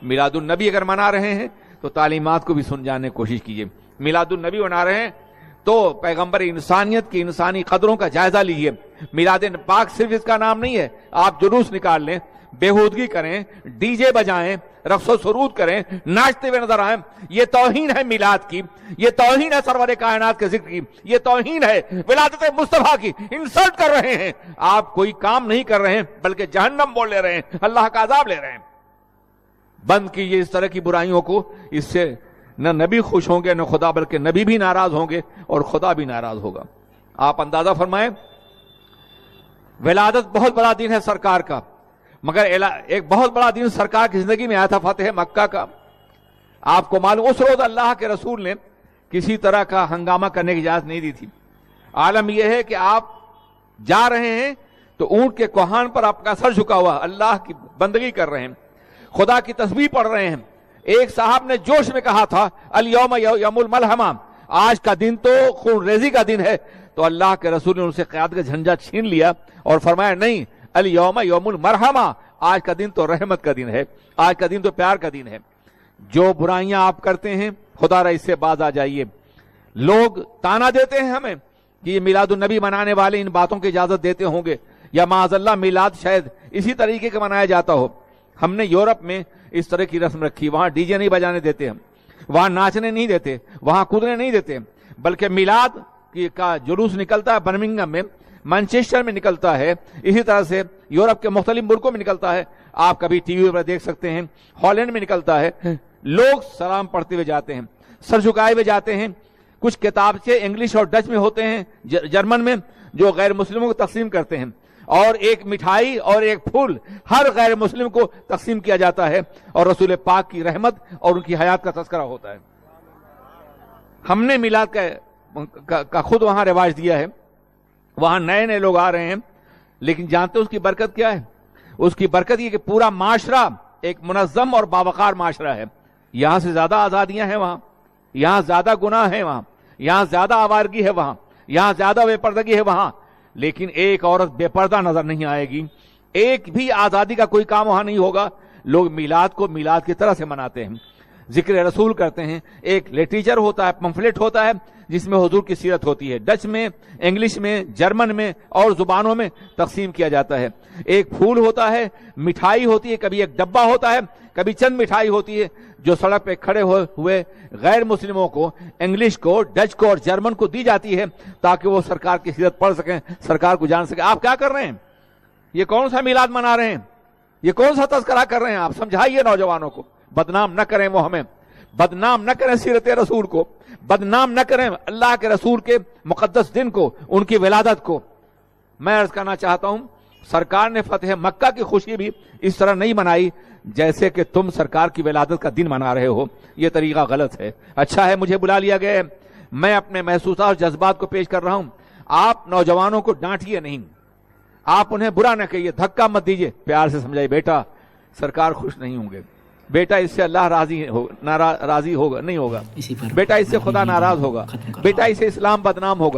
میلاد النبی اگر منا رہے ہیں تو تعلیمات کو بھی سن جانے کی کوشش کیجیے. میلاد النبی منا رہے ہیں تو پیغمبر انسانیت کی انسانی قدروں کا جائزہ لیجیے. میلاد پاک صرف اس کا نام نہیں ہے. آپ جلوس نکال لیں, بےہودگی کریں, ڈی جے بجائیں, رقص و سرود کریں, ناچتے ہوئے نظر آئیں, یہ توہین ہے میلاد کی, یہ توہین ہے سرور کائنات کے ذکر کی, یہ توہین ہے ولادت مصطفیٰ کی. انسلٹ کر رہے ہیں آپ, کوئی کام نہیں کر رہے ہیں بلکہ جہنم بول لے رہے ہیں, اللہ کا عذاب لے رہے ہیں. بند کیجیے اس طرح کی برائیوں کو. اس سے نہ نبی خوش ہوں گے نہ خدا, بلکہ نبی بھی ناراض ہوں گے اور خدا بھی ناراض ہوگا. آپ اندازہ فرمائیں, ولادت بہت بڑا دن ہے سرکار کا, مگر ایک بہت بڑا دن سرکار کی زندگی میں آیا تھا, فتح مکہ کا. آپ کو معلوم, اس روز اللہ کے رسول نے کسی طرح کا ہنگامہ کرنے کی اجازت نہیں دی تھی. عالم یہ ہے کہ آپ جا رہے ہیں تو اونٹ کے کوہان پر آپ کا سر جھکا ہوا اللہ کی بندگی کر رہے ہیں, خدا کی تسبیح پڑھ رہے ہیں. ایک صاحب نے جوش میں کہا تھا الیوم یوم الملحمہ, آج کا دن تو خون ریزی کا دن ہے. تو اللہ کے رسول نے ان سے قیادت کا جھنڈا چھین لیا اور فرمایا نہیں, الیوم یوم المرحمہ, آج کا دن تو رحمت کا دن ہے, آج کا دن تو پیار کا دن ہے. جو برائیاں آپ کرتے ہیں خدا را اس سے باز آ جائیے. لوگ تانا دیتے ہیں ہمیں کہ یہ میلاد النبی منانے والے ان باتوں کی اجازت دیتے ہوں گے, یا معاذ اللہ میلاد شاید اسی طریقے کا منایا جاتا ہو. ہم نے یورپ میں اس طرح کی رسم رکھی, وہاں ڈی جے نہیں بجانے دیتے, ہم وہاں ناچنے نہیں دیتے, وہاں کودنے نہیں دیتے, بلکہ میلاد کا جلوس نکلتا ہے برمنگھم میں, مانچسٹر میں نکلتا ہے, اسی طرح سے یورپ کے مختلف ملکوں میں نکلتا ہے. آپ کبھی ٹی وی پر دیکھ سکتے ہیں, ہالینڈ میں نکلتا ہے. لوگ سلام پڑھتے ہوئے جاتے ہیں, سر جھکائے ہوئے جاتے ہیں. کچھ کتابچے انگلش اور ڈچ میں ہوتے ہیں, جرمن میں, جو غیر مسلموں کو تقسیم کرتے ہیں, اور ایک مٹھائی اور ایک پھول ہر غیر مسلم کو تقسیم کیا جاتا ہے, اور رسول پاک کی رحمت اور ان کی حیات کا تذکرہ ہوتا ہے. ہم نے میلاد کا خود وہاں رواج دیا ہے. وہاں نئے نئے لوگ آ رہے ہیں, لیکن جانتے اس کی برکت کیا ہے؟ اس کی برکت یہ کہ پورا معاشرہ ایک منظم اور باوقار معاشرہ ہے. یہاں سے زیادہ آزادیاں ہیں وہاں, یہاں زیادہ گناہ ہیں وہاں, یہاں زیادہ آوارگی ہے وہاں, یہاں زیادہ بے پردگی ہے وہاں, لیکن ایک عورت بے پردہ نظر نہیں آئے گی. ایک بھی آزادی کا کوئی کام وہاں نہیں ہوگا. لوگ میلاد کو میلاد کی طرح سے مناتے ہیں, ذکر رسول کرتے ہیں. ایک لٹریچر ہوتا ہے, پمفلٹ ہوتا ہے جس میں حضور کی سیرت ہوتی ہے, ڈچ میں, انگلش میں, جرمن میں اور زبانوں میں تقسیم کیا جاتا ہے. ایک پھول ہوتا ہے, مٹھائی ہوتی ہے, کبھی ایک ڈبہ ہوتا ہے, کبھی چند مٹھائی ہوتی ہے, جو سڑک پہ کھڑے ہوئے غیر مسلموں کو, انگلش کو, ڈچ کو اور جرمن کو دی جاتی ہے تاکہ وہ سرکار کی سیرت پڑھ سکیں, سرکار کو جان سکیں. آپ کیا کر رہے ہیں؟ یہ کون سا میلاد منا رہے ہیں؟ یہ کون سا تذکرہ کر رہے ہیں؟ آپ سمجھائیے نوجوانوں کو. بدنام نہ کریں وہ ہمیں, بدنام نہ کریں سیرت رسول کو, بدنام نہ کریں اللہ کے رسول کے مقدس دن کو, ان کی ولادت کو. میں عرض کرنا چاہتا ہوں, سرکار نے فتح مکہ کی خوشی بھی اس طرح نہیں منائی جیسے کہ تم سرکار کی ولادت کا دن منا رہے ہو. یہ طریقہ غلط ہے. اچھا ہے مجھے بلا لیا گیا ہے, میں اپنے محسوسات اور جذبات کو پیش کر رہا ہوں. آپ نوجوانوں کو ڈانٹیے نہیں, آپ انہیں برا نہ کہیے, دھکا مت دیجیے, پیار سے سمجھائیے, بیٹا سرکار خوش نہیں ہوں گے, بیٹا اس سے اللہ راضی ہوگا نہیں ہوگا, بیٹا اس سے خدا ناراض ہوگا, بیٹا اس سے اسلام بدنام ہوگا.